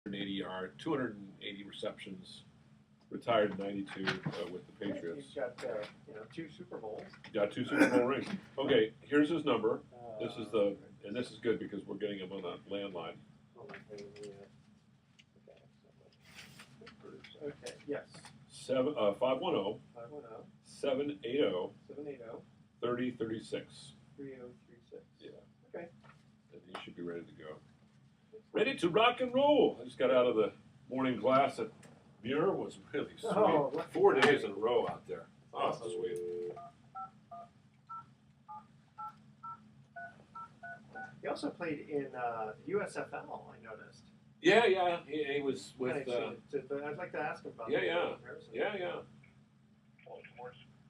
180 yards, 280 receptions, retired in '92 with the Patriots. He's got 2 Super Bowls. Got 2 Super Bowl rings. Okay, here's his number. This is and this is good because we're getting him on a landline. Okay, yes. 510 510 780 780 3036. 3036. Yeah. Okay. And he should be ready to go. Ready to rock and roll. I just got out of the morning class at Muir. Was really sweet. Oh, 4 days in a row out there. Awesome. Sweet. He also played in USFL, I noticed. Yeah. He was with. I'd like to ask him about Yeah. comparison. Yeah.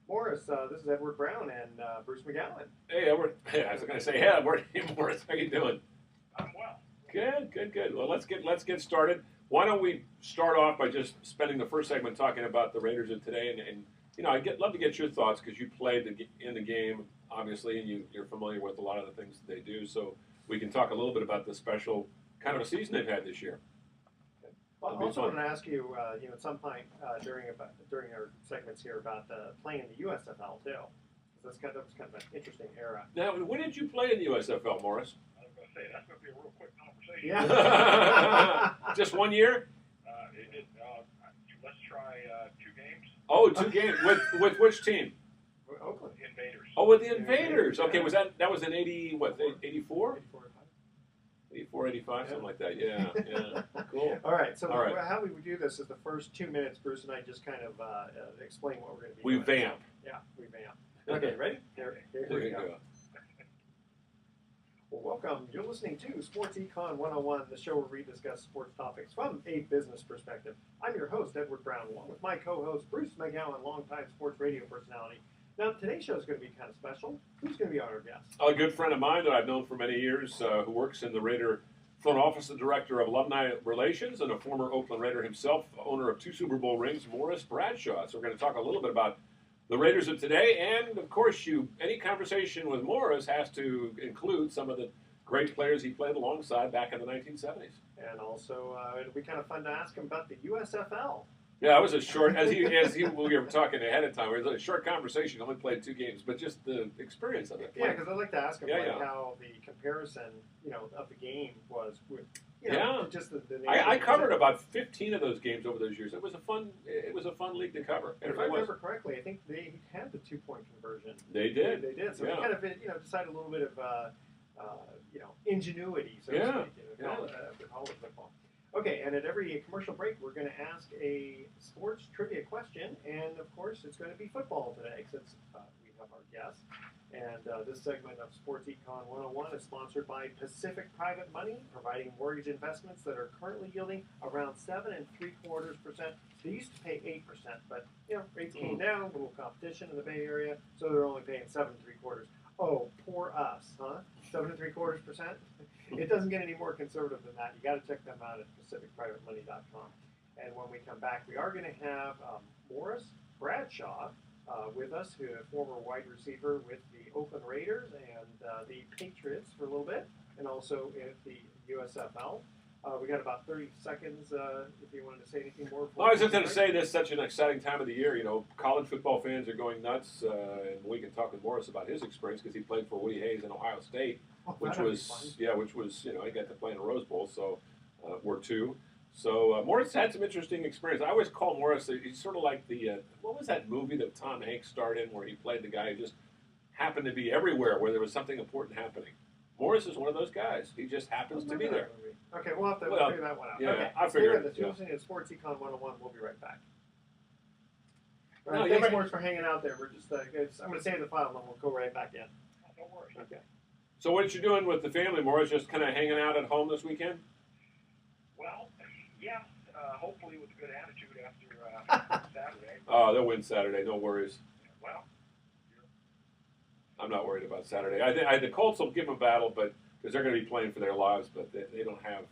Morris, this is Edward Brown and Bruce McGowan. Hey, Edward. Hey, I was going to say, hey, Edward. Hey, Morris, how you doing? I'm well. Good. Well, let's get started. Why don't we start off by just spending the first segment talking about the Raiders of today, and I'd love to get your thoughts because you played in the game, obviously, and you're familiar with a lot of the things that they do. So we can talk a little bit about the special kind of a season they've had this year. Well, I also want to ask you, at some point during our segments here about playing in the USFL too. That was kind of an interesting era. Now, when did you play in the USFL, Morris? I was going to say, that's going to be a real quick conversation. Yeah. Just 1 year? Let's try 2 games. Oh, 2 games. With which team? Oakland. Invaders. Oh, with the Invaders. Okay, that was in 84? 84, 85, something like that. Yeah. Cool. All right. So how we would do this is the first 2 minutes, Bruce and I just kind of explain what we're going to be doing. We vamp. Yeah, we vamp. Okay, ready? Here we go. Well, welcome. You're listening to Sports Econ 101, the show where we discuss sports topics from a business perspective. I'm your host, Edward Brown, along with my co-host, Bruce McGowan, longtime sports radio personality. Now, today's show is going to be kind of special. Who's going to be our guest? A good friend of mine that I've known for many years who works in the Raider front office, the director of alumni relations, and a former Oakland Raider himself, owner of 2 Super Bowl rings, Morris Bradshaw. So we're going to talk a little bit about the Raiders of today, and of course, any conversation with Morris has to include some of the great players he played alongside back in the 1970s. And also, it'll be kind of fun to ask him about the USFL. Yeah, it was a short, as we were talking ahead of time, it was a short conversation. Only played 2 games, but just the experience of it. Yeah, because I'd like to ask him how the comparison, of the game was with, just the I covered about 15 of those games over those years. It was a fun league to cover. And if I remember correctly, I think they had the 2-point conversion. They did. They did. So we kind of, decided a little bit of, ingenuity, so to speak, college football. Okay, and at every commercial break, we're going to ask a sports trivia question, and of course, it's going to be football today since we have our guest. And this segment of Sports Econ 101 is sponsored by Pacific Private Money, providing mortgage investments that are currently yielding around 7.75%. They used to pay 8%, but rates came down, a little competition in the Bay Area, so they're only paying 7.75%. Oh, poor us, huh? 7.75%. It doesn't get any more conservative than that. You got to check them out at PacificPrivateMoney.com. And when we come back, we are going to have Morris Bradshaw with us, who is a former wide receiver with the Oakland Raiders and the Patriots for a little bit, and also at the USFL. We got about 30 seconds if you wanted to say anything more. Well, I was just going to say this is such an exciting time of the year. College football fans are going nuts, and we can talk with Morris about his experience because he played for Woody Hayes in Ohio State, which was he got to play in a Rose Bowl, so or 2. So Morris had some interesting experience. I always call Morris, he's sort of like the, what was that movie that Tom Hanks starred in where he played the guy who just happened to be everywhere where there was something important happening. Morris is one of those guys. He just happens to be there. Okay, we'll have to figure that one out. Yeah, okay, I figured. You're listening to Sports Econ 101. We'll be right back. All right, thanks, Morris, for hanging out there. We're just, I'm going to save the file and then we'll go right back in. No worries. Okay. So what you doing with the family, Morris? Just kind of hanging out at home this weekend? Well, yeah, hopefully with a good attitude after Saturday. Oh, they'll win Saturday. No worries. Well, I'm not worried about Saturday. I think the Colts will give them a battle, but because they're going to be playing for their lives, but they don't have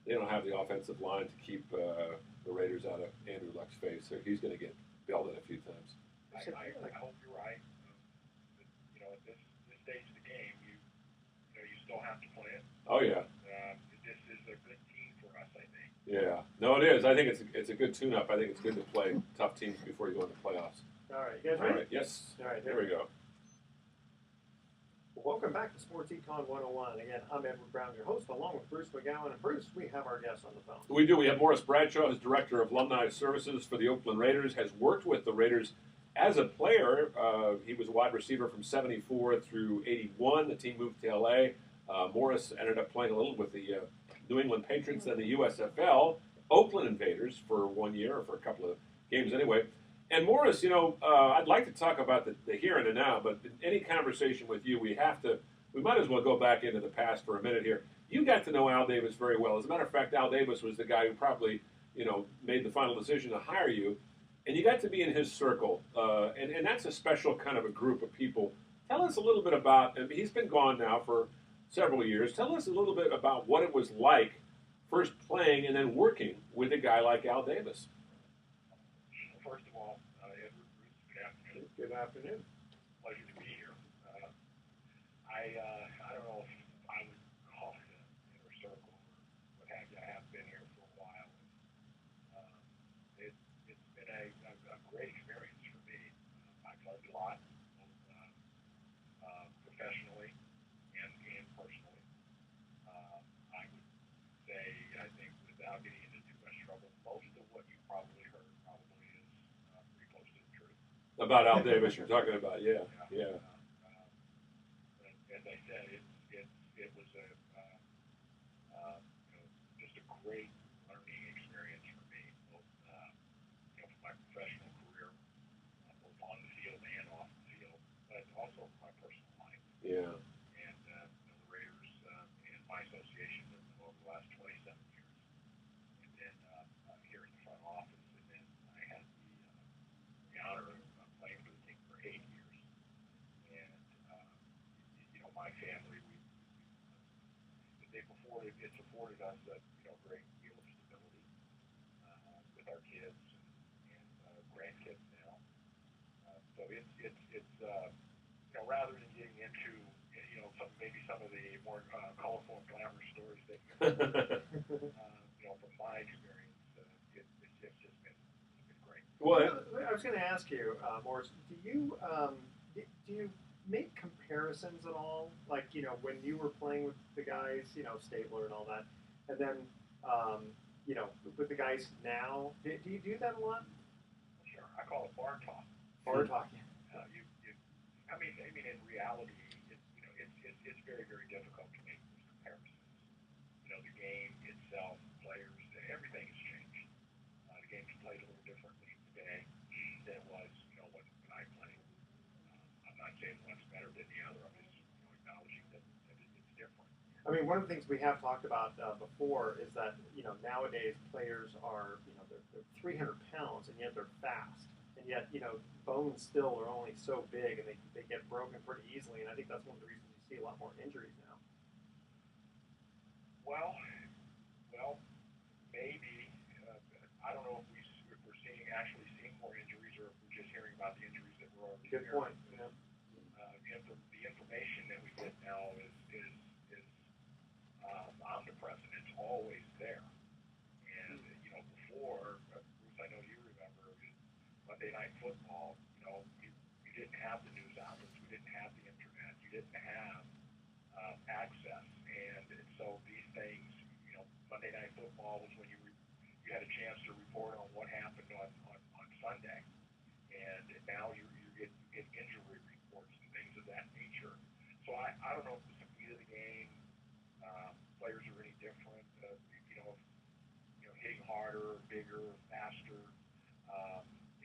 the offensive line to keep the Raiders out of Andrew Luck's face. So he's going to get belted a few times. I hope you're right. But, at this stage of the game, you still have to play it. Oh yeah. This is a good team for us, I think. Yeah. No, it is. I think it's a good tune-up. I think it's good to play tough teams before you go into the playoffs. All right, you guys All ready? right. Yes. All right, There we go. Welcome back to Sports Econ 101. Again, I'm Edward Brown, your host, along with Bruce McGowan. And Bruce, we have our guest on the phone. We do. We have Morris Bradshaw, who's Director of Alumni Services for the Oakland Raiders, has worked with the Raiders as a player. He was a wide receiver from 74 through 81. The team moved to L.A. Morris ended up playing a little with the New England Patriots and the USFL, Oakland Invaders for 1 year, or for a couple of games anyway. And Morris, I'd like to talk about the here and the now, but in any conversation with you, we might as well go back into the past for a minute here. You got to know Al Davis very well. As a matter of fact, Al Davis was the guy who probably, made the final decision to hire you, and you got to be in his circle, and that's a special kind of a group of people. Tell us a little bit about, he's been gone now for several years. Tell us a little bit about what it was like first playing and then working with a guy like Al Davis. First of all, Edward, Bruce, good afternoon. Good afternoon. Pleasure to be here. I don't know if I would call it an inner circle or what have you. I have been here for a while. It's been a great experience for me. I've learned a lot, both professionally and personally. I would say, I think, without getting into too much trouble, most of what you probably heard probably is pretty close to the truth. About Al Davis, you're talking about, yeah. As I said, it was just a great learning experience for me, both for my professional career, both on the field and off the field, but also for my personal life. Yeah. And the Raiders and my association with them over the last 27 years, and then here in the front office, and then I had the honor of playing for the team for 8 years. And my family, it's afforded us a great deal of stability with our kids and grandkids now. So it's rather than getting into some of the more colorful and glamorous stories that from my experience, it's just been great. Well, I was going to ask you, Morris, do you make comparisons at all? Like, when you were playing with the guys, Stabler and all that, and then, with the guys now, do you do that a lot? Sure. I call it bar talk. Bar talk, yeah. I mean, in reality, it's very, very difficult to make those comparisons. The game itself, players, everything has changed. The game's played a little differently today than it was, when I played. I'm not saying one's better than the other. I'm just acknowledging that it's different. I mean, one of the things we have talked about before is that nowadays players are they're 300 pounds and yet they're fast, and yet bones still are only so big and they get broken pretty easily, and I think that's one of the reasons you see a lot more injuries now. Well, maybe I don't know if we're actually seeing more injuries, or if we're just hearing about the injuries that we're already Good hearing. point. Yeah. The information that we get now is omnipresent. It's always there. And before, Bruce, I know you remember Monday Night Football. You didn't have the news outlets. We didn't have the internet. You didn't have access, and so these things. Monday Night Football was when you had a chance to report on what happened on Sunday, and now you get injury reports and things of that nature. So I don't know if the speed of the game, players are any different. Hitting harder, bigger, faster.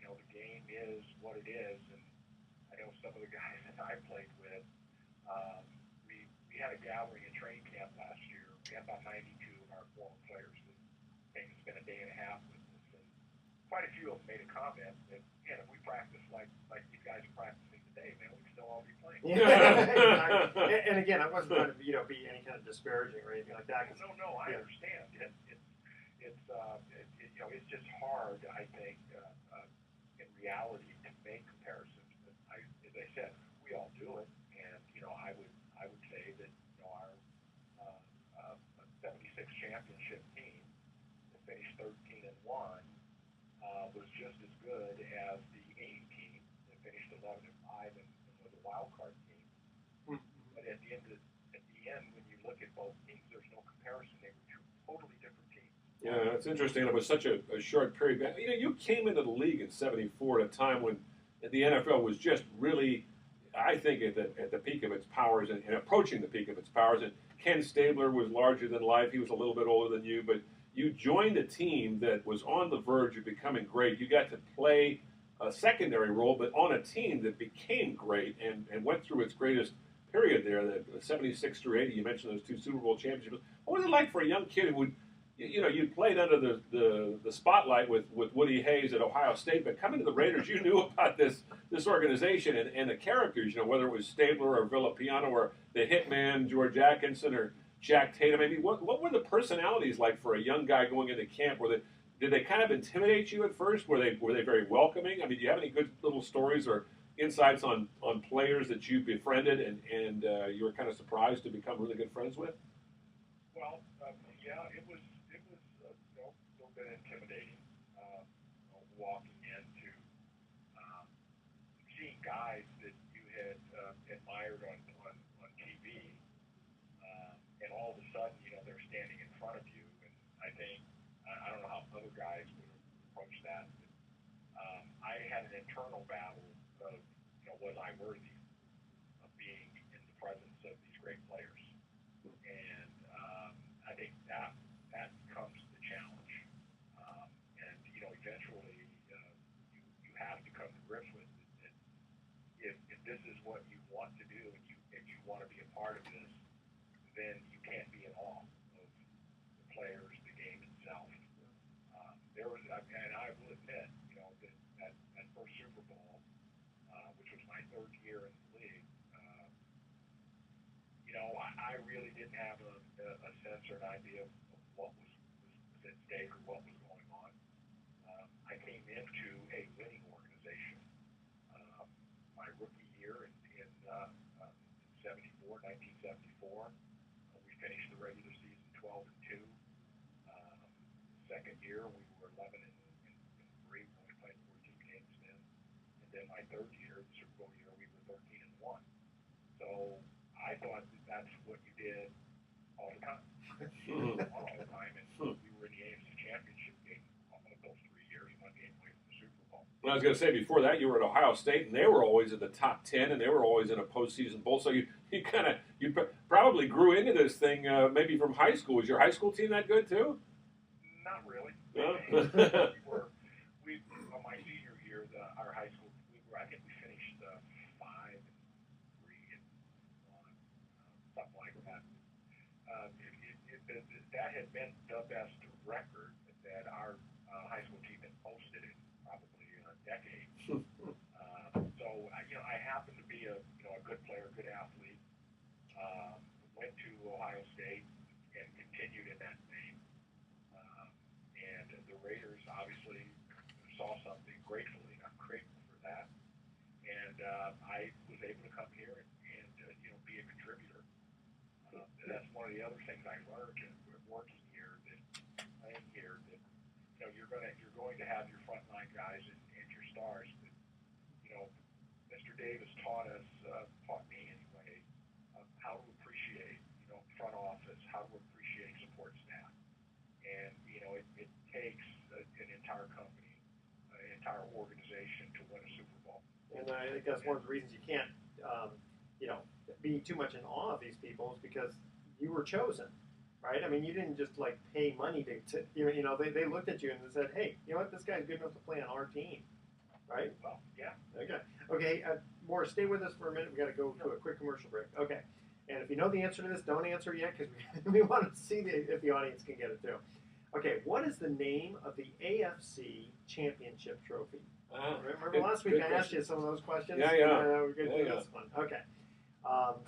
The game is what it is, and I know some of the guys that I played with. We had a gathering in training camp last year. We had about 92 of our former players that came and spent a day and a half with us, and quite a few of them made a comment that, man, if we practice like you guys are practicing today, man, we'd still all be playing. Yeah. and again, I wasn't trying to be any kind of disparaging or anything like that. No, I understand. It's just hard, I think, in reality, to make comparisons. But as I said, we all do it, and I would say that our 76 championship team, the finished 13-1, was just as good as the 80 team that finished 11-5 and was a wild card team. But at the end, when you look at both teams, there's no comparison. They were two totally different teams. Yeah, it's interesting. It was such a short period. You know, you came into the league in '74 at a time when the NFL was just really, I think, at the peak of its powers and approaching the peak of its powers. And Ken Stabler was larger than life. He was a little bit older than you, but you joined a team that was on the verge of becoming great. You got to play a secondary role, but on a team that became great and went through its greatest period there, the 76 through 80. You mentioned those two Super Bowl championships. What was it like for a young kid who would, you know, you played under the spotlight with Woody Hayes at Ohio State, but coming to the Raiders, you knew about this organization and the characters, you know, whether it was Stabler or Villapiano or the Hitman, George Atkinson or Jack Tatum. I mean, what were the personalities like for a young guy going into camp? Did they kind of intimidate you at first? Were they very welcoming? I mean, do you have any good little stories or insights on players that you befriended and you were kind of surprised to become really good friends with? Well, yeah, it was a little bit intimidating walking into seeing guys that you had admired on TV, and all of a sudden, you know, they're standing in front of you. And I think I don't know how other guys would approach that. But, I had an internal battle of, you know, was I worthy of being in the presence of these great players? And I think that becomes the challenge. And you know, eventually, you have to come to grips with it. That if this is what you want to do, and you want to be a part of this, then you can't be in awe of the players, the game itself. There was, and I will admit, you know, that first Super Bowl, which was my third year in the league, you know, I really didn't have a sense or an idea of what was at stake or what was going on. I came into a winning organization. My rookie year in 1974, we finished the regular season 12-2. Second year, we were 11-3. We only played 14 games then. And then my third year, the Super Bowl year, we were 13-1. So I thought that's what you did all the time. All the time, and we were in the AFC Championship game those 3 years, one game away from the Super Bowl. Well, I was going to say, before that, you were at Ohio State, and they were always in the top 10, and they were always in a postseason bowl. So you probably grew into this thing maybe from high school. Was your high school team that good too? Not really. No? On my senior year, our high school, I think we finished 5-3 and 1, something like that. That had been the best record that our high school team had posted in probably a decade. So you know, I happened to be a good player, good athlete. Went to Ohio State and continued in that vein. And the Raiders obviously saw something gratefully, and I'm grateful for that. And I was able to come here and you know, be a contributor. That's one of the other things I learned working here, playing here, that you know, you're going to have your frontline guys and your stars. But you know, Mr. Davis taught me anyway, how to appreciate, you know, front office, how to appreciate support staff. And you know, it takes an entire company, an entire organization to win a Super Bowl. And I think that's one of the reasons you can't, you know, be too much in awe of these people is because you were chosen, right? I mean, you didn't just like pay money to you know, they looked at you and they said, hey, you know what, this guy's good enough to play on our team, right? Well, yeah. Okay, Morris, stay with us for a minute. We got to go to a quick commercial break. Okay, and if you know the answer to this, don't answer yet because we want to see if the audience can get it too. Okay, what is the name of the AFC Championship Trophy? Remember last week I asked you some of those questions? Yeah. We're going to do this one. Okay.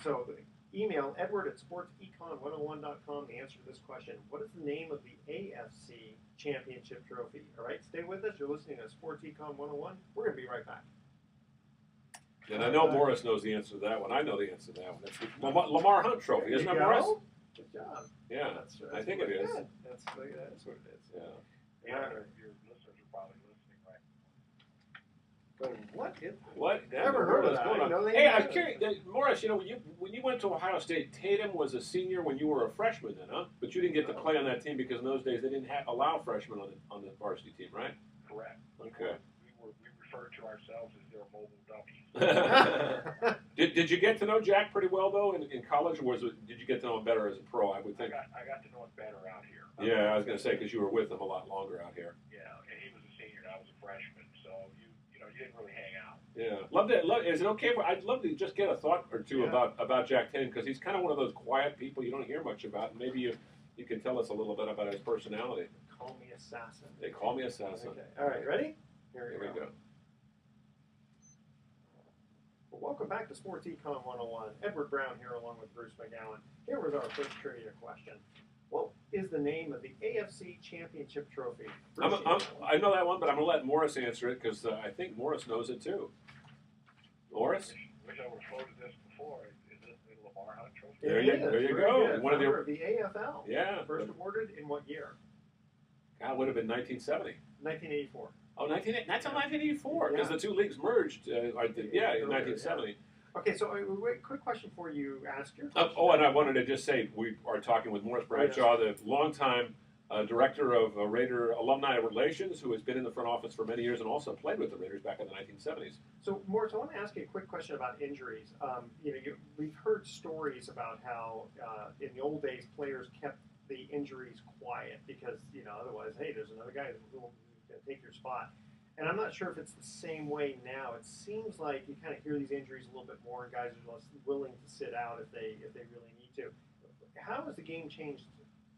So email edward@sportsecon101.com the answer to this question. What is the name of the AFC Championship Trophy? All right, stay with us. You're listening to Sports Econ 101. We're going to be right back. And I know Morris knows the answer to that one. I know the answer to that one. It's the Lamar Hunt Trophy, isn't it, Morris? Good job. Yeah, That's I think it really is. good. That's what it is. Yeah. Your listeners are probably listening right Going, what? What? Never heard of What's that. going on? You know, they Hey, I'm have- curious, Morris. You know, when you went to Ohio State, Tatum was a senior when you were a freshman, then, huh? But you didn't get to play on that team because in those days they didn't allow freshmen on the varsity team, right? Correct. Okay. We refer to ourselves as their mobile dummies. Did you get to know Jack pretty well though in college, or did you get to know him better as a pro? I would think. I got to know him better out here. Yeah, I was going to say because you were with him a lot longer out here. Yeah, and he was a senior and I was a freshman, so you didn't really hang out. Yeah, is it okay? I'd love to just get a thought or two about Jack Tatum because he's kind of one of those quiet people you don't hear much about. And maybe you can tell us a little bit about his personality. Call me assassin. They call me assassin. Okay. All right, ready? Here we go. Well, welcome back to Sports Econ 101. Edward Brown here along with Bruce McGowan. Here was our first trivia question. What is the name of the AFC Championship Trophy? I know that one, but I'm going to let Morris answer it because I think Morris knows it too. Morris? Wish I would have floated this before. Is this the Lamar Hunt Trophy? There you go. Good. One of the AFL. Yeah. First awarded in what year? God, it would have been 1970. 1984. Oh, that's in 1984 because the two leagues merged. In 1970. Okay, so wait, quick question before you ask your question. And I wanted to just say we are talking with Morris Bradshaw, the longtime director of Raider alumni relations, who has been in the front office for many years and also played with the Raiders back in the 1970s. So, Morris, I want to ask you a quick question about injuries. We've heard stories about how in the old days players kept the injuries quiet because otherwise, hey, there's another guy who will take your spot. And I'm not sure if it's the same way now. It seems like you kind of hear these injuries a little bit more, and guys are less willing to sit out if they really need to. How has the game changed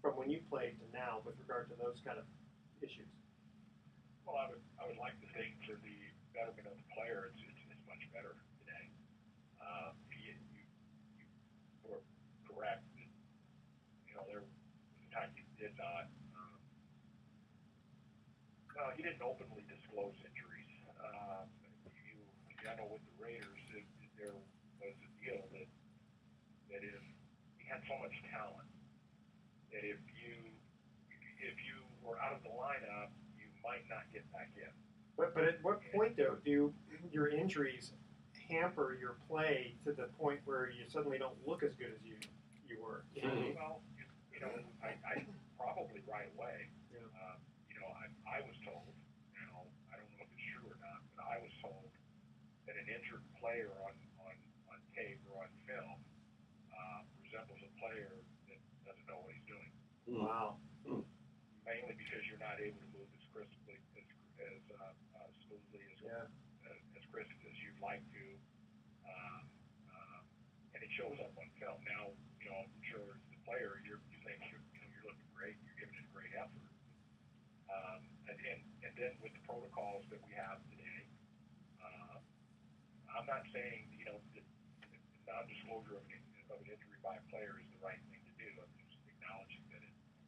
from when you played to now with regard to those kind of issues? Well, I would like to think for the betterment of the player, it's much better today. You were correct. There was a time you did not. You didn't openly disclose injuries. I know with the Raiders, there was a deal that if you had so much talent that if you were out of the lineup, you might not get back in. But at what point though do your injuries hamper your play to the point where you suddenly don't look as good as you were? Well, I probably right away. I was told, I don't know if it's true or not, but I was told that an injured player on tape or on film resembles a player that doesn't know what he's doing. Wow. Mainly because you're not able to move as crisply, as smoothly, as crisp as you'd like to, and it shows up on film. Now, I'm sure as the player, you think you're looking great, you're giving it a great effort. And then with the protocols that we have today, I'm not saying the non-disclosure of an injury by a player is the right thing to do. I'm just acknowledging that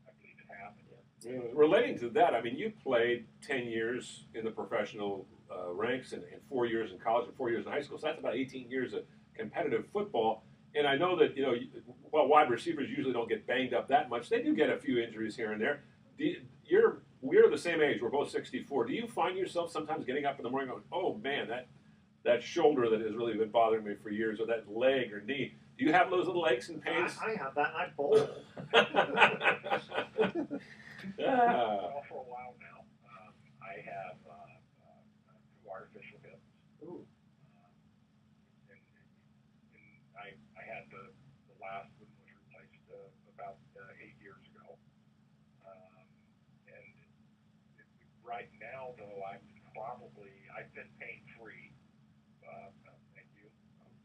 I believe it happened. Yeah. Relating to that, I mean, you played 10 years in the professional ranks and 4 years in college and 4 years in high school. So that's about 18 years of competitive football. And I know that while wide receivers usually don't get banged up that much, they do get a few injuries here and there. We're the same age. We're both 64. Do you find yourself sometimes getting up in the morning going, oh, man, that shoulder that has really been bothering me for years, or that leg or knee? Do you have those little aches and pains? I have that, and I bowl. Well, for a while now, I have two artificial hips. Ooh. And I had the last one was replaced about 8 years ago. And right now, though, I've been pain-free, thank you,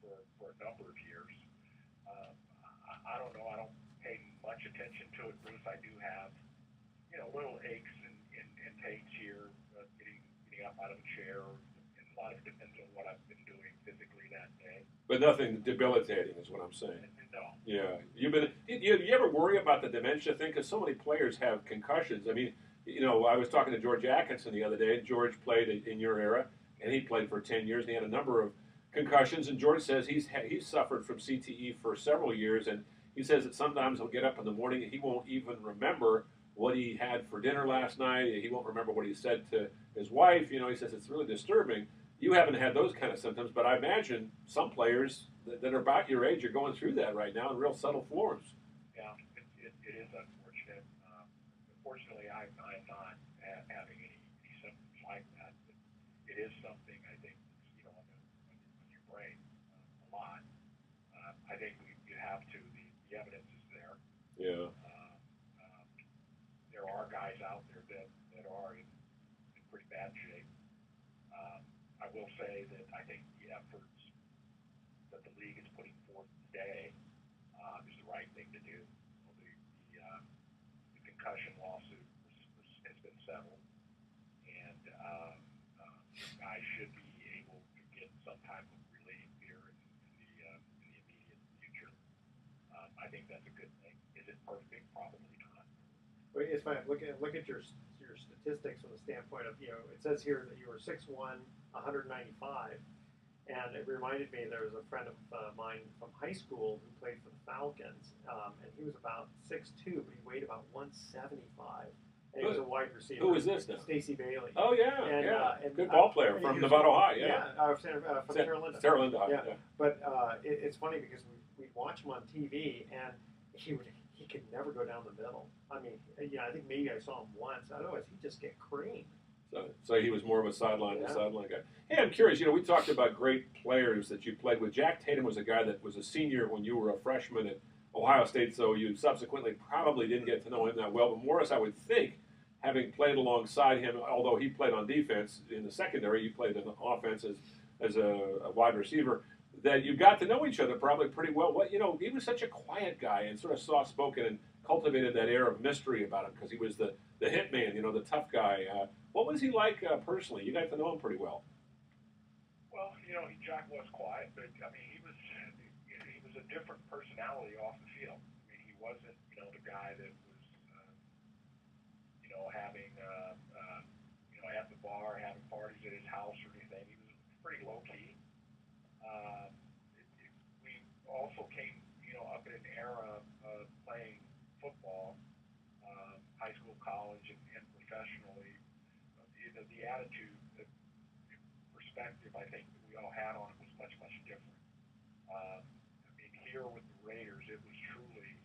for a number of years. I don't know, I don't pay much attention to it, Bruce. I do have, little aches and pains here, getting up out of a chair, and a lot of it depends on what I've been doing physically that day. But nothing debilitating is what I'm saying. No. Yeah. You ever worry about the dementia thing? Because so many players have concussions. I mean, I was talking to George Atkinson the other day. George played in your era, and he played for 10 years, and he had a number of concussions. And George says he's suffered from CTE for several years, and he says that sometimes he'll get up in the morning and he won't even remember what he had for dinner last night. He won't remember what he said to his wife. You know, he says it's really disturbing. You haven't had those kind of symptoms, but I imagine some players that are about your age are going through that right now in real subtle forms. Yeah, it is unfortunate. Fortunately, I'm not having any symptoms like that. But it is something I think on your brain a lot. I think you have to. The evidence is there. Yeah. There are guys out there that are in pretty bad shape. I will say that I think the efforts that the league is putting forth today is the right thing to do. The concussion lawsuit has been settled, and guys should be able to get some type of relief here in the immediate future. I think that's a good thing. Is it perfect? Probably not. Well, it's fine. Look at your statistics from the standpoint of, it says here that you were 6'1", 195, and it reminded me there was a friend of mine from high school who played for the Falcons, and he was about 6'2", but he weighed about 175. And he was a wide receiver. Who is this now? Stacey Bailey. Oh, yeah, And, good ball player from Nevada High, from Terra Linda. Terra Linda High, yeah. But it's funny because we'd watch him on TV, and he could never go down the middle. I mean, I think maybe I saw him once. Otherwise, he'd just get creamed. So he was more of a sideline guy. Hey, I'm curious. We talked about great players that you played with. Jack Tatum was a guy that was a senior when you were a freshman at Ohio State, so you subsequently probably didn't get to know him that well. But Morris, I would think, having played alongside him, although he played on defense in the secondary, you played in the offense as a wide receiver, that you got to know each other probably pretty well. He was such a quiet guy and sort of soft-spoken and cultivated that air of mystery about him because he was the hitman, the tough guy. What was he like personally? You got to know him pretty well. Well, Jack was quiet, but I mean, he was a different personality off the field. I mean, he wasn't, the guy that was, having, at the bar, having parties at his house or anything. He was pretty low key. We also came, up in an era of playing football, high school, college, and professionally. The attitude, the perspective, I think, that we all had on it was much, much different. I mean, here with the Raiders, it was truly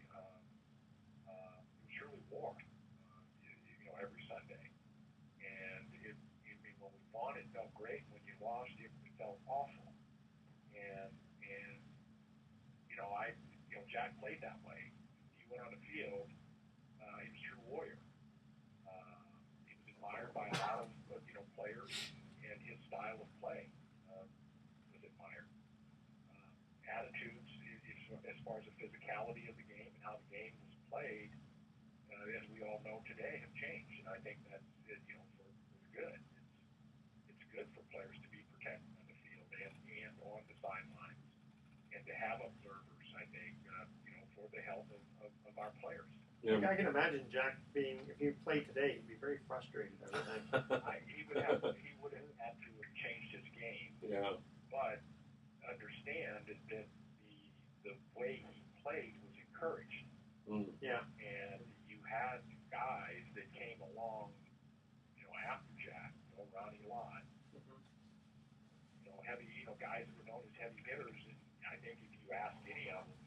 war, every Sunday. And when we won, it felt great. When you lost, it felt awful. And Jack played that way. He went on the field. He was a true warrior. He was admired by a lot of players, and his style of play was admired. Attitudes, as far as the physicality of the game and how the game was played, as we all know today, have changed. And I think that's for good. It's good for players to be protected on the field and on the sidelines, and to have observers. I think for the health of our players. Yeah. I can imagine Jack if he played today, he'd be very frustrated every night. He would have had to have changed his game. Yeah. But understand that the way he played was encouraged. Mm. Yeah. And you had guys that came along, after Jack, Ronnie Lott, heavy, guys that were known as heavy hitters. And I think if you ask any of them,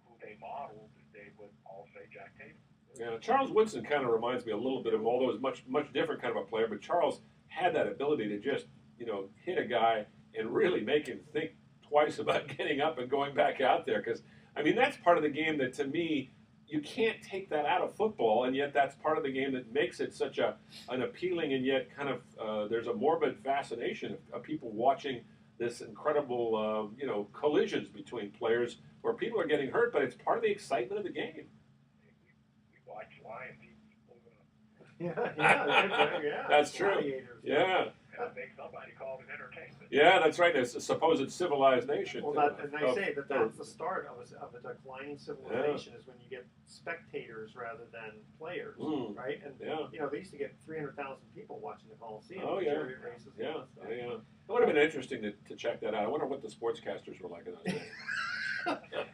who they modeled, they would all say Jack Tatum. Yeah, Charles Woodson kind of reminds me a little bit of him, although he's much different kind of a player. But Charles had that ability to just, hit a guy and really make him think twice about getting up and going back out there. Because, that's part of the game that, to me, you can't take that out of football, and yet that's part of the game that makes it such an appealing and yet kind of there's a morbid fascination of people watching this incredible, collisions between players where people are getting hurt, but it's part of the excitement of the game. We watch Lions eat people. Yeah. That's true. Yeah. And I think somebody called it entertainment. Yeah, that's right. It's a supposed civilized nation. Well, and I say that's the start of a declining civilization is when you get spectators rather than players, right? And they used to get 300,000 people watching the Coliseum. Oh yeah, races yeah. It would have been interesting to check that out. I wonder what the sportscasters were like in those days.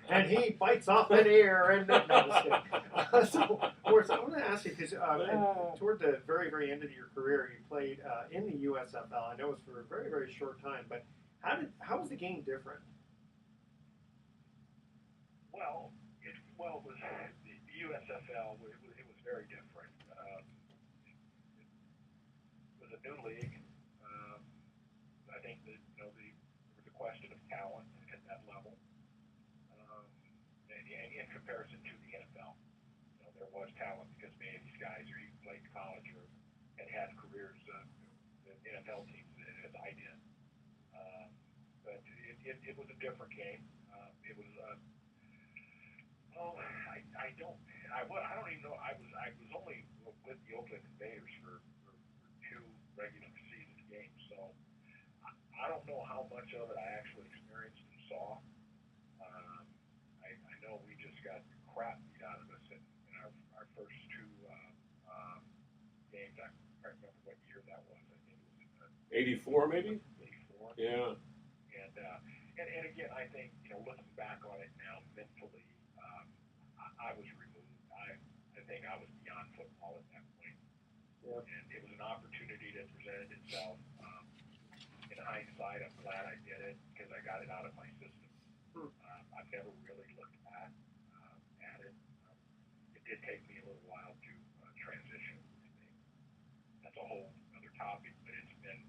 And he bites off an ear and then, no, I'm just kidding. So, Morris, I want to ask you, because toward the very, very end of your career, you played in the USFL. I know it was for a very, very short time, but how was the game different? Well, it was the USFL. It was very different. It was a new league. I think that there was a question of talent at that level. And in comparison to the NFL, there was talent because many of these guys either played college or had careers in NFL teams as I did. But it was a different game. It was. I don't even know. I was only with the Oakland Raiders for 2 regular season games, so I don't know how much of it I actually experienced and saw. I know we just got crap beat out of us in our first 2 games. I can't remember what year that was. I think it was 84, maybe. 84. Yeah. And again, I think looking back on it now mentally, I was removed. I think I was beyond football at that point. Yep. And it was an opportunity that presented itself. In hindsight, I'm glad I did it because I got it out of my system. I've never really looked back at it. It did take me a little while to transition. That's a whole other topic, but it's been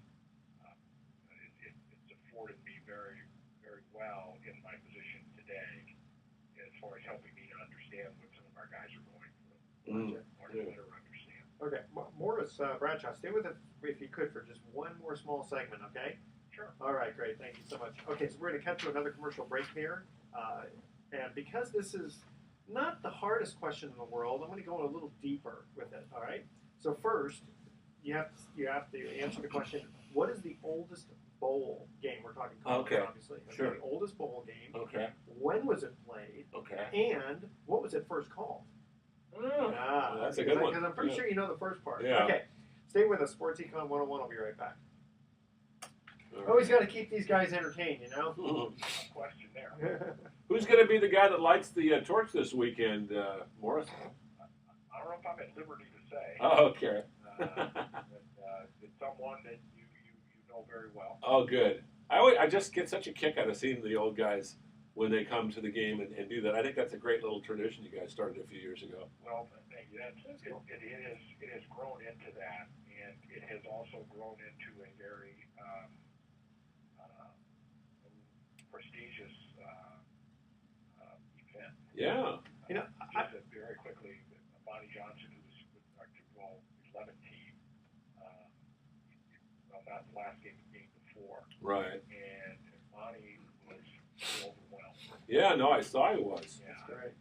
it's afforded me very, very well in my position today as far as helping me to understand what some of our guys are going through. Or to better understand. Okay, Morris Bradshaw, stay with us if you could for just one more small segment, okay? Sure. All right, great. Thank you so much. Okay, so we're going to cut to another commercial break here. And because this is not the hardest question in the world, I'm going to go a little deeper with it, all right? So first, you have to answer the question, what is the oldest bowl game? We're talking college, Okay, obviously. Okay, sure. the oldest bowl game. Okay. When was it played? Okay. And what was it first called? Well, that's a good one. Because I'm pretty sure you know the first part. Yeah. Okay, stay with us. Sports Econ 101. I'll be right back. All Always got to keep these guys entertained, you know? No question there. Who's going to be the guy that lights the torch this weekend, Morris? I don't know if I'm at liberty to say. Oh, okay. But it's someone that you know very well. Oh, good. I just get such a kick out of seeing the old guys when they come to the game and do that. I think that's a great little tradition you guys started a few years ago. Well, thank you. It has grown into that, and it has also grown into a very prestigious event. Yeah. Just very quickly, Bonnie Johnson, who was with our 11 team, not the last game, the game before. Right. And Bonnie was overwhelmed. Yeah, no, I saw he was. Yeah, That's great.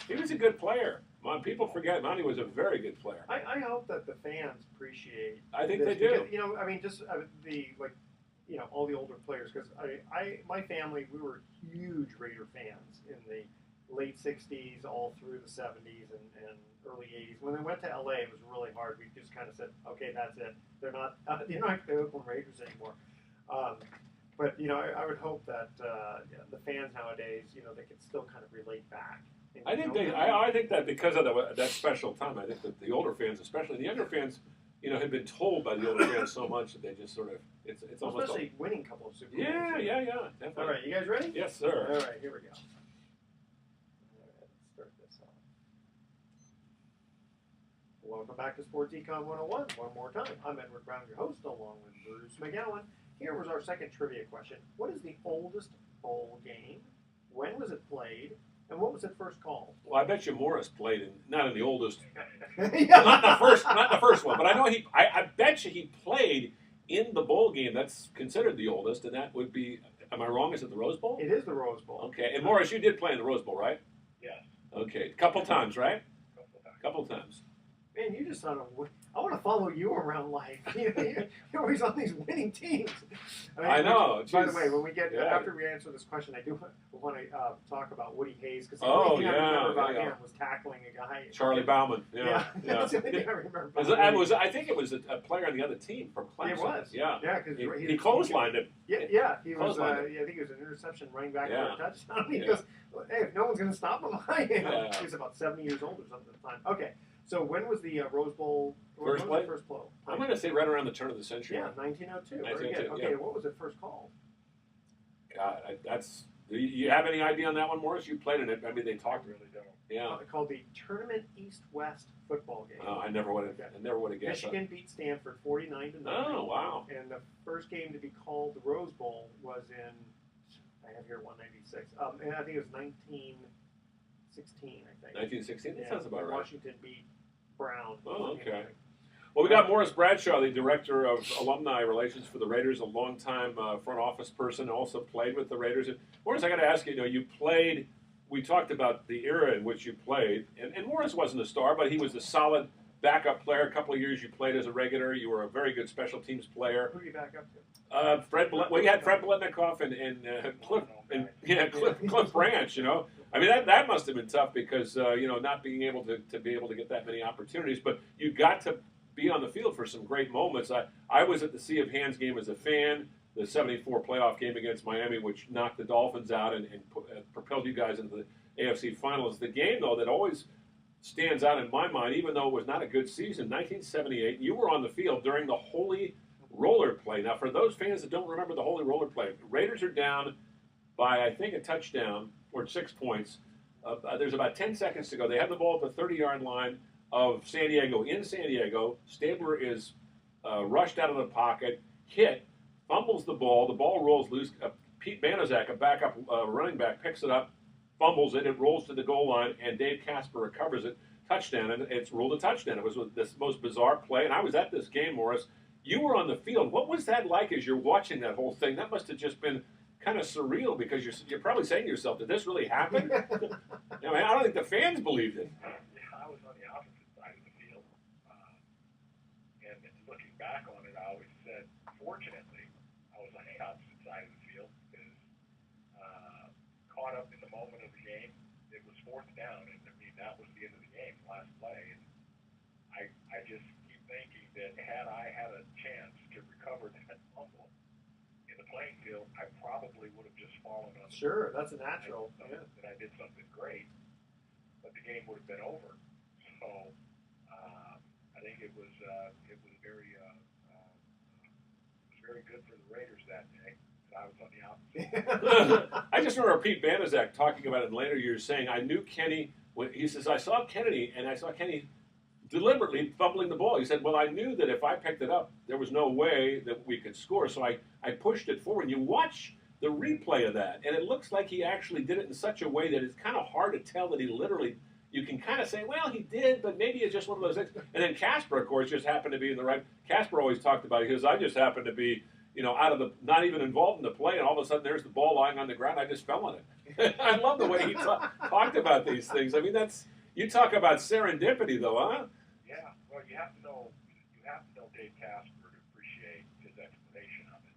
He was a good player. People forget Monty was a very good player. I hope that the fans appreciate. I think this they do. Because, I mean, just all the older players. Because my family, we were huge Raider fans in the late '60s, all through the '70s and early '80s. When they went to LA, it was really hard. We just kind of said, okay, that's it. They're not the Oakland Raiders anymore. But I would hope that the fans nowadays, they can still kind of relate back. And, I think that because of that special time, I think that the older fans, especially the younger fans, had been told by the older fans so much that they just sort of it's almost especially winning a couple of Super Bowls. Yeah, definitely. All right, you guys ready? Yes, sir. All right, here we go. All right, let's start this off. Welcome back to Sports Econ 101. One more time, I'm Edward Brown, your host, along with Bruce McGowan. Here was our second trivia question. What is the oldest bowl game? When was it played? And what was it first called? Well, I bet you Morris played not in the oldest, Yeah. not the first one, but I know I bet you he played in the bowl game that's considered the oldest, and that would be. Am I wrong? Is it the Rose Bowl? It is the Rose Bowl. Okay, and Morris, you did play in the Rose Bowl, right? Yes. Okay, a couple times, right? Couple times. Couple times. Man, you just I want to follow you around life. You're always on these winning teams. I know. By the Jeez. way, when we get Yeah. after we answer this question, I do want to talk about Woody Hayes because the Oh, only thing I remember yeah, about yeah. him was tackling a guy. Charlie Bauman. Yeah, Yeah. that's the only thing I remember. I think it was a player on the other team from Clemson. It was. Yeah. Yeah, because He clotheslined him. Yeah. He was. Clotheslined I think it was an interception running back Yeah. for a touchdown. He Yeah. goes, "Hey, if no one's going to stop him, I am." Yeah. He was about 70 years old or something at the time. Okay, so when was the Rose Bowl? First play? First blow. I'm going to say right around the turn of the century. Yeah, 1902. Very good. 1902, Okay, yeah. what was it first called? God, that's. Do you have any idea on that one, Morris? You played in it. I mean, they I talked. really don't. Yeah. Called the Tournament East-West football game. Oh, I never would have. I never would have guessed. Michigan beat Stanford 49-9. Oh, wow. And the first game to be called the Rose Bowl was in, I have here 196. And I think it was 1916. I think. 1916. That sounds about right. Washington beat Brown. Oh, okay. Well, we got Morris Bradshaw, the director of alumni relations for the Raiders, a longtime front office person, also played with the Raiders. And Morris, I got to ask you, you played. We talked about the era in which you played, and Morris wasn't a star, but he was a solid backup player. A couple of years you played as a regular. You were a very good special teams player. Who do you back up to? You had Fred Biletnikoff and Cliff Branch. I mean that must have been tough because not being able to get that many opportunities, but you got to be on the field for some great moments. I was at the Sea of Hands game as a fan, the '74 playoff game against Miami, which knocked the Dolphins out and propelled you guys into the AFC finals. The game, though, that always stands out in my mind, even though it was not a good season, 1978, you were on the field during the Holy Roller Play. Now, for those fans that don't remember the Holy Roller Play, Raiders are down by, I think, a touchdown or 6 points. There's about 10 seconds to go. They have the ball at the 30-yard line of San Diego. In San Diego, Stabler is rushed out of the pocket, hit, fumbles the ball rolls loose. Pete Banaszak, a backup running back, picks it up, fumbles it, it rolls to the goal line, and Dave Casper recovers it. Touchdown, and it's ruled a touchdown. It was this most bizarre play, and I was at this game, Morris. You were on the field. What was that like as you're watching that whole thing? That must have just been kind of surreal because you're probably saying to yourself, did this really happen? I don't think the fans believed it. I was on the opposite side of the field. And looking back on it, I always said, fortunately, I was on the opposite side of the field because caught up in the moment of the game, it was fourth down, and that was the end of the game, last play. And I just keep thinking that had I had a chance to recover that fumble in the playing field, I probably would have just fallen on. Sure, that's a natural. That I did something great, but the game would have been over. So I think it was very good for the Raiders that day. I was on the opposite. I just remember Pete Banaszak talking about it in later years, saying, I knew Kenny, he says, I saw Kenny deliberately fumbling the ball. He said, well, I knew that if I picked it up, there was no way that we could score, so I pushed it forward. You watch the replay of that, and it looks like he actually did it in such a way that it's kind of hard to tell that he literally, you can kind of say, well, he did, but maybe it's just one of those things. And then Casper, of course, just happened to be in the right. Casper always talked about it. He goes, I just happened to be, not even involved in the play, and all of a sudden there's the ball lying on the ground. I just fell on it. I love the way he talked about these things. I mean, you talk about serendipity, though, huh? Yeah. Well, you have to know Dave Casper to appreciate his explanation of it.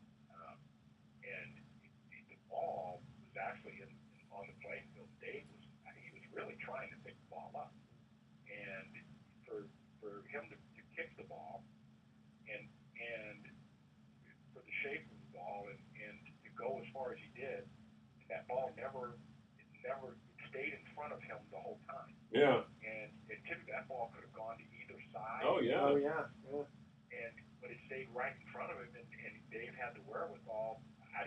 And the ball was actually on the playing field. Dave was really trying to pick the ball up, and for him to kick the ball, and for the shape of the ball, and to go as far as he did, and that ball never stayed in front of him the whole time. Yeah. And typically that ball could have gone to either side. Oh yeah. Oh yeah. But it stayed right in front of him, and Dave had the wherewithal. I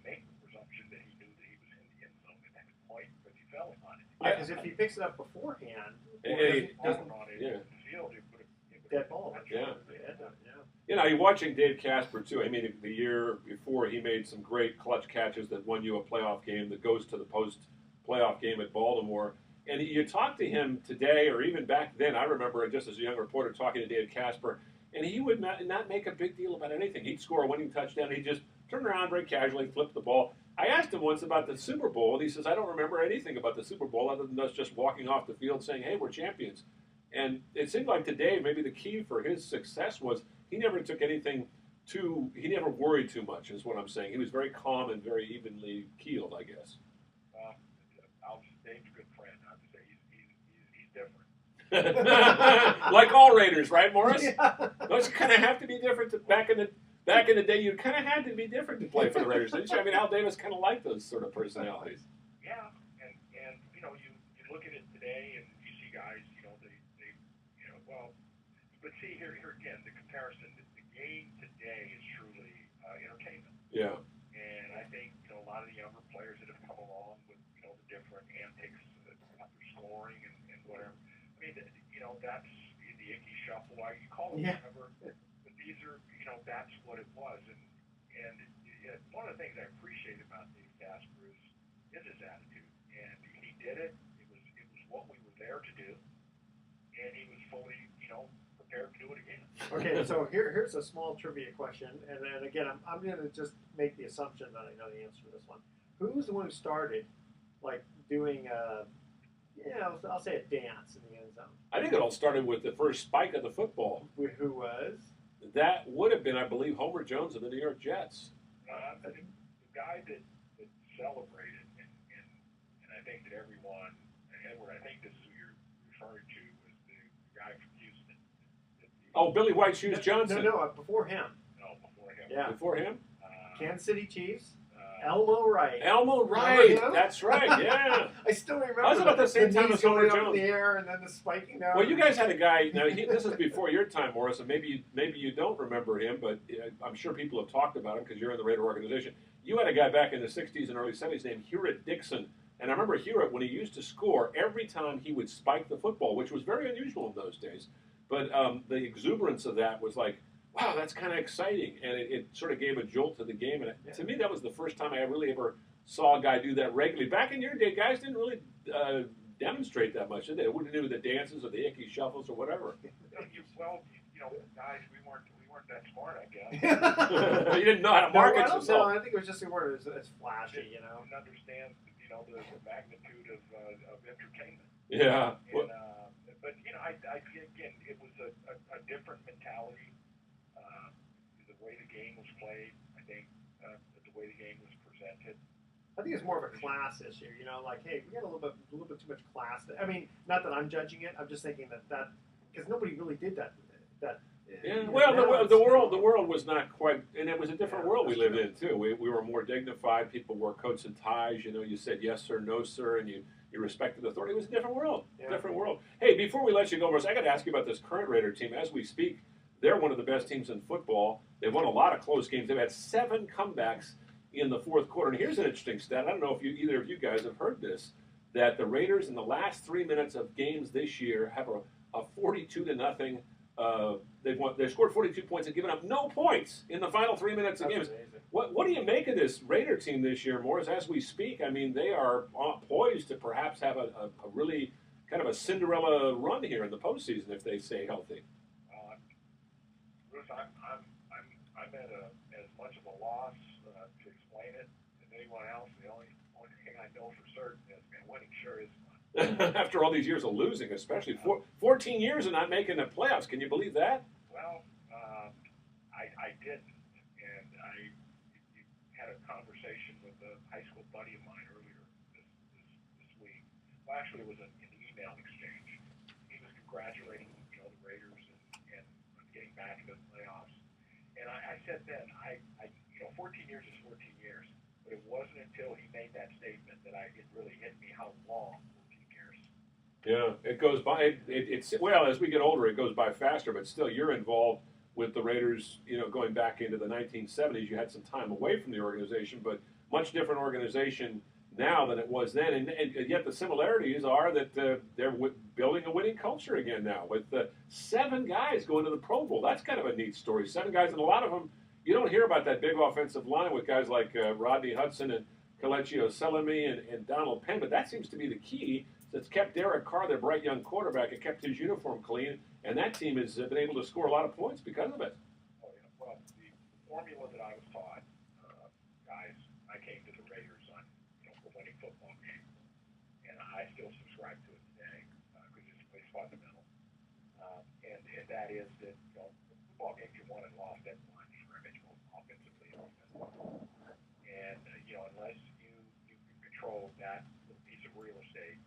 make the presumption that he knew that he was in the end zone at that point, but he fell on it. Yeah, because if he picks it up beforehand, Doesn't on it in the field, it would have dead ball. Yeah. Yeah. You're watching Dave Casper, too. I mean, the year before, he made some great clutch catches that won you a playoff game that goes to the post-playoff game at Baltimore. And you talk to him today, or even back then, I remember just as a young reporter talking to Dave Casper, and he would not make a big deal about anything. He'd score a winning touchdown, he'd just turn around very casually, flip the ball. I asked him once about the Super Bowl, and he says, I don't remember anything about the Super Bowl other than us just walking off the field saying, hey, we're champions. And it seemed like today, maybe the key for his success was he never took anything he never worried too much, is what I'm saying. He was very calm and very evenly keeled, I guess. Dave's a good friend. I have to say he's different. Like all Raiders, right, Morris? Yeah. Don't you kind of have to be different? Back in the day, you kind of had to be different to play for the Raiders, didn't you? I mean, Al Davis kind of liked those sort of personalities. Yeah, and you know, you look at it today, and you see guys, you know, they you know, well, but see here again, the comparison, the game today is truly entertainment. Yeah. And I think, you know, a lot of the younger players that have come along with, you know, the different antics after scoring and whatever. I mean, you know, that's the icky shuffle, you call it whatever. But these are, you know, that's what it was. And one of the things I appreciate about Dave Casper is his attitude. And he did it. It was what we were there to do. And he was fully, you know, prepared to do it again. Okay, so here's a small trivia question, and then again, I'm going to just make the assumption that I know the answer to this one. Who's the one who started, like, doing I'll say a dance in the end zone? I think it all started with the first spike of the football. Who was? That would have been, I believe, Homer Jones of the New York Jets. The guy that celebrated, and I think that everyone, and Edward, I think this is who you're referring to, was the guy from Houston. Oh, Billy White Shoes Johnson. No, before him. No, before him. Yeah. Before him? Kansas City Chiefs. Elmo Wright. Elmo Wright. That's right. Yeah. I still remember. I was about the same time knees as Homer going up in Jones. the air and then the spiking down. Well, you guys had a guy. Now, this is before your time, Morris, and maybe you don't remember him, but I'm sure people have talked about him because you're in the Raider organization. You had a guy back in the 60s and early 70s named Hewitt Dixon. And I remember Hewitt, when he used to score, every time he would spike the football, which was very unusual in those days. But the exuberance of that was like, wow, that's kind of exciting. And it sort of gave a jolt to the game. And to me, that was the first time I really ever saw a guy do that regularly. Back in your day, guys didn't really demonstrate that much, did they? They wouldn't do the dances or the icky shuffles or whatever. Well, you know, guys, we weren't that smart, I guess. You didn't know how to market No, yourself. I think it was just the word as flashy, you know. Didn't understand, you know, the magnitude of entertainment. Yeah. And, but you know, I again, it was a different mentality. The way the game was played, I think, the way the game was presented. I think it's more of a class issue, you know, like, hey, we got a little bit too much class. I mean, not that I'm judging it. I'm just thinking that because nobody really did that. Yeah. Well, the world was not quite, and it was a different world we lived in too. We were more dignified. People wore coats and ties. You know, you said yes sir, no sir, and you respected authority. It was a different world. Yeah. Different world. Hey, before we let you go, Morris, I got to ask you about this current Raider team. As we speak, they're one of the best teams in football. They've won a lot of close games. They've had 7 comebacks in the fourth quarter. And here's an interesting stat. I don't know if either of you guys have heard this, that the Raiders in the last 3 minutes of games this year have a 42-0. They've scored 42 points and given up no points in the final 3 minutes of games. Amazing. What do you make of this Raider team this year, Morris? As we speak, I mean, they are poised to perhaps have a really kind of a Cinderella run here in the postseason if they stay healthy. Bruce, I'm at as much of a loss to explain it as anyone else. The only thing I know for certain is, man, winning sure is fun. After all these years of losing, especially 14 years of not making the playoffs. Can you believe that? Well, I didn't, and you had a conversation with a high school buddy of mine earlier this week. Well, actually, it was an email exchange. He was congratulating, you know, the Raiders and getting back into the playoffs. And I said then, you know, 14 years is 14 years, but it wasn't until he made that statement that it really hit me how long 14 years. Yeah, it goes by. It's well, as we get older, it goes by faster. But still, you're involved with the Raiders. You know, going back into the 1970s, you had some time away from the organization, but much different organization now than it was then. And yet the similarities are that they're building a winning culture again now with 7 guys going to the Pro Bowl. That's kind of a neat story. 7 guys, and a lot of them you don't hear about that big offensive line with guys like Rodney Hudson and Kelechi Oselemi and Donald Penn. But that seems to be the key. It's kept Derek Carr, their bright young quarterback. It kept his uniform clean, and that team has been able to score a lot of points because of it. Oh, yeah. Well, the formula that I was taught, guys, I came to the Raiders on, you know, for winning football games, and I still subscribe to it today because it's fundamental. And that is that, you know, the football games you won and lost at line of scrimmage, both offensively and defensively. And you know, unless you control that piece of real estate,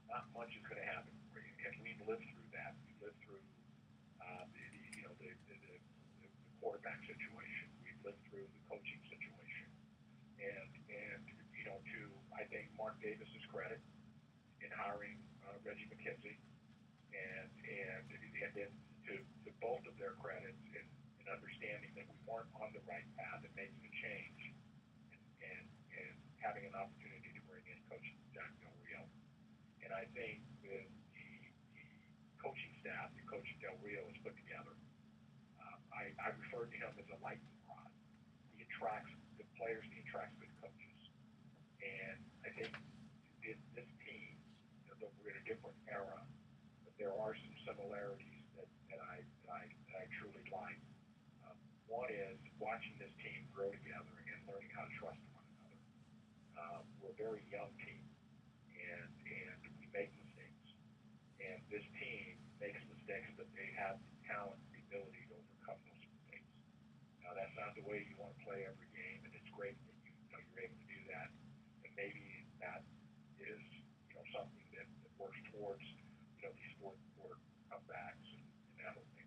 not much is going to happen for you. And we've lived through that. We've lived through the quarterback situation. We've lived through the coaching situation. And to, I think, Mark Davis's credit in hiring Reggie McKenzie, and then to both of their credits in understanding that we weren't on the right path and making a change, and having an opportunity to bring in Coach Jack Del Rio. And I think the coaching staff that Coach Del Rio has put together, I refer to him as a lightning rod. He attracts good players, he attracts good coaches. And I think this team, though we're in a different era, but there are some similarities that I truly like. One is watching this team grow together and learning how to trust one another. We're a very young team, and we make mistakes. And this team makes mistakes, but they have the talent, the ability to overcome those mistakes. Now, that's not the way you want to play every game, and it's great that you're able to do that. And maybe that is something that works towards these fourth quarter comebacks and that whole thing.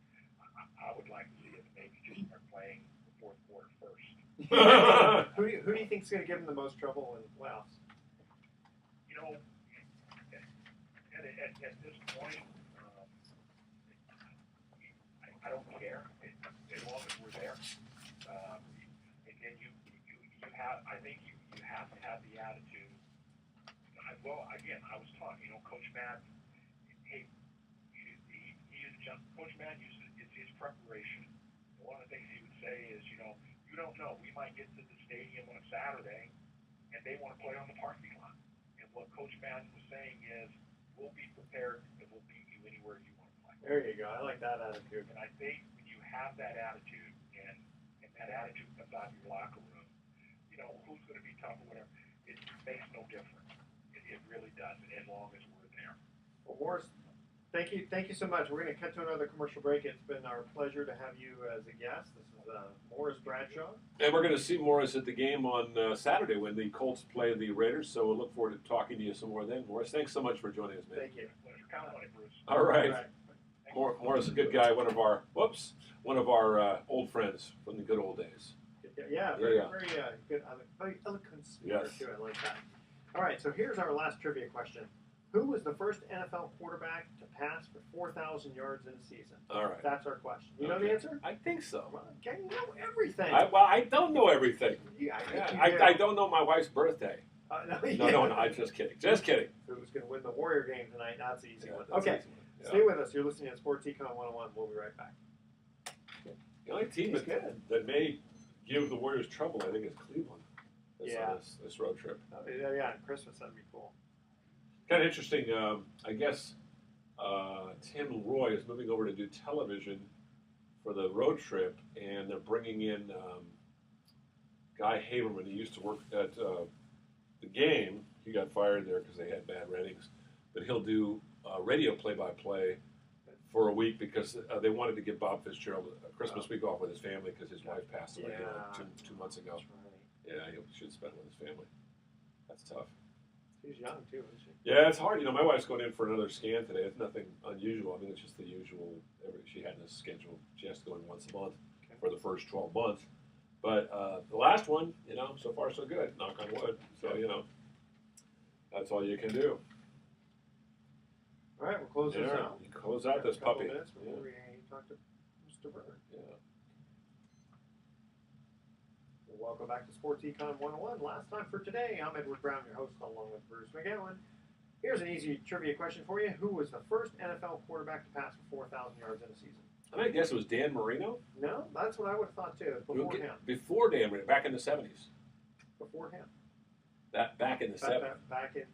I would like to see us maybe just start playing the fourth quarter first. Who do you think is going to give them the most trouble in the playoffs? At this point, I don't care as long as we're there. And then you have, I think you have to have the attitude. Again, I was taught, Coach Matt, hey, Coach Matt uses his preparation. One of the things he would say is, you don't know. We might get to the stadium on a Saturday, and they want to play on the parking lot. And what Coach Madden was saying is, we'll be prepared and we'll beat you anywhere you want to play. There you go. I like that attitude. And I think when you have that attitude, and that attitude comes out of your locker room, who's going to be tough or whatever, it makes no difference. It really doesn't, as long as we're there. Well, Morris, thank you so much. We're going to cut to another commercial break. It's been our pleasure to have you as a guest. This is Morris Bradshaw. And we're going to see Morris at the game on Saturday when the Colts play the Raiders. So we'll look forward to talking to you some more then. Morris, thanks so much for joining us, man. Thank you. Pleasure. Count on it, Bruce. All right. Morris is a good guy. One of our old friends from the good old days. Yeah, very good. Very eloquent speaker, Yes. too. I like that. All right, so here's our last trivia question. Who was the first NFL quarterback to pass for 4,000 yards in a season? All right. That's our question. You know the answer? I think so. Okay, you know everything. I don't know everything. I don't know my wife's birthday. No, I'm just kidding. Just kidding. Who's going to win the Warrior game tonight? That's the easy one. That's Okay, easy one. Yeah. stay with us. You're listening to Sports Econ 101. We'll be right back. The only team that may give the Warriors trouble, I think, is Cleveland. This road trip. Yeah, Christmas, that'd be cool. Kind of interesting. I guess Tim Roy is moving over to do television for the road trip, and they're bringing in Guy Haberman. He used to work at the Game. He got fired there because they had bad ratings. But he'll do radio play-by-play for a week because they wanted to give Bob Fitzgerald a Christmas week off with his family because his wife passed away 2 months ago. That's right. Yeah, he should spend it with his family. That's tough. She's young, too, isn't she? Yeah, it's hard. My wife's going in for another scan today. It's nothing unusual. I mean, it's just the usual. She had this schedule. She has to go in once a month for the first 12 months. But the last one, so far so good. Knock on wood. So, that's all you can do. All right, we'll close this out. You close out this puppy. Minutes before we talk to Mr. Bernard. Yeah. Welcome back to Sports Econ 101. Last time for today, I'm Edward Brown, your host, along with Bruce McGowan. Here's an easy trivia question for you. Who was the first NFL quarterback to pass for 4,000 yards in a season? I guess it was Dan Marino. No, that's what I would have thought, too. Before him. Before Dan Marino, back in the 70s. Before him. Back in the 70s.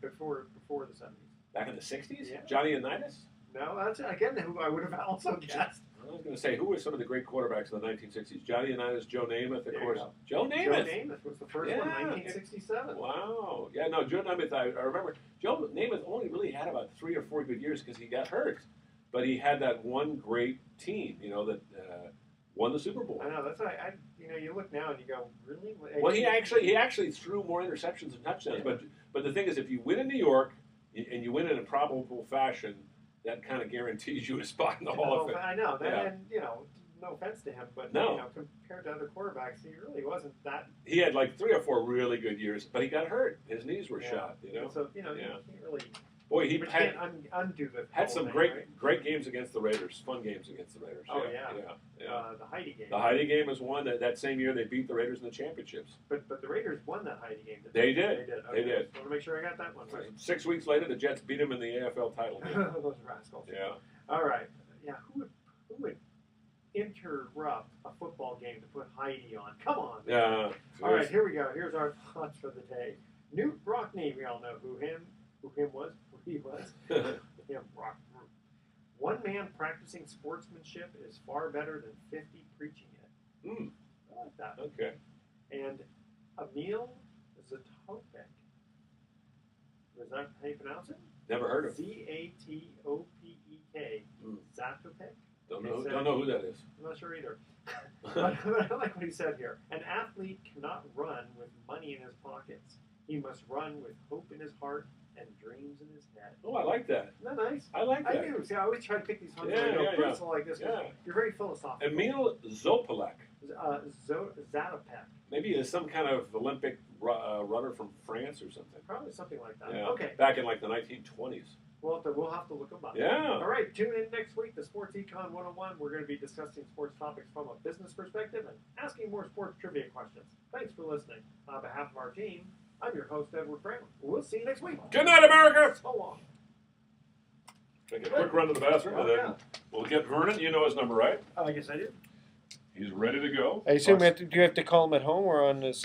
Before the 70s. Back in the 60s? Yeah. Johnny Unitas? No, that's, again, who I would have also guessed. I was going to say, who were some of the great quarterbacks in the 1960s? Johnny Unitas, Joe Namath, of course. Go. Joe Namath. Joe Namath was the first one, 1967. Wow. Yeah, no, Joe Namath, I remember. Joe Namath only really had about 3 or 4 good years because he got hurt. But he had that one great team, that won the Super Bowl. I know that's why you look now and you go, really? Well, he actually threw more interceptions than touchdowns. Yeah. But the thing is, if you win in New York and you win in a probable fashion, that kind of guarantees you a spot in the Hall of Fame. I know that, Yeah. and no offense to him, but No. compared to other quarterbacks, he really wasn't that. He had like 3 or 4 really good years, but he got hurt. His knees were Yeah. shot. And so you Yeah. can't really. Boy, he But you had can't undo the. had whole some thing, great right? games against the Raiders. Fun games against the Raiders. Oh, yeah. The Heidi game. The Heidi game was one that same year they beat the Raiders in the championships. But the Raiders won that Heidi game. They did. Okay. They did. I want to make sure I got that one right. 6 weeks later, the Jets beat him in the AFL title game. Those rascals. Yeah. All right. Yeah. Who would interrupt a football game to put Heidi on? Come on. Yeah. All right. Here we go. Here's our thoughts for the day. Newt Rockney. We all know who he was. Him, Rock. One man practicing sportsmanship is far better than 50 preaching it. I like that. Okay. And Emil Zatopek. Is that how you pronounce it? Never heard of him. Zatopek. Zatopek? Don't know who that is. I'm not sure either. But I like what he said here. An athlete cannot run with money in his pockets. He must run with hope in his heart and dreams in his head. Oh, I like that. Isn't that nice? I like that. I do. See, I always try to pick these ones personal like this. Yeah. You're very philosophical. Emil Zopelek. Zatopek. Maybe he's some kind of Olympic runner from France or something. Probably something like that. Yeah. Okay. Back in like the 1920s. We'll have to look them up. Yeah. All right. Tune in next week to Sports Econ 101. We're going to be discussing sports topics from a business perspective and asking more sports trivia questions. Thanks for listening. On behalf of our team, I'm your host, Edward Brown. We'll see you next week. Good night, America! So long. Take a quick run to the bathroom, and then we'll get Vernon. You know his number, right? I guess I do. He's ready to go. I assume do you have to call him at home or on this?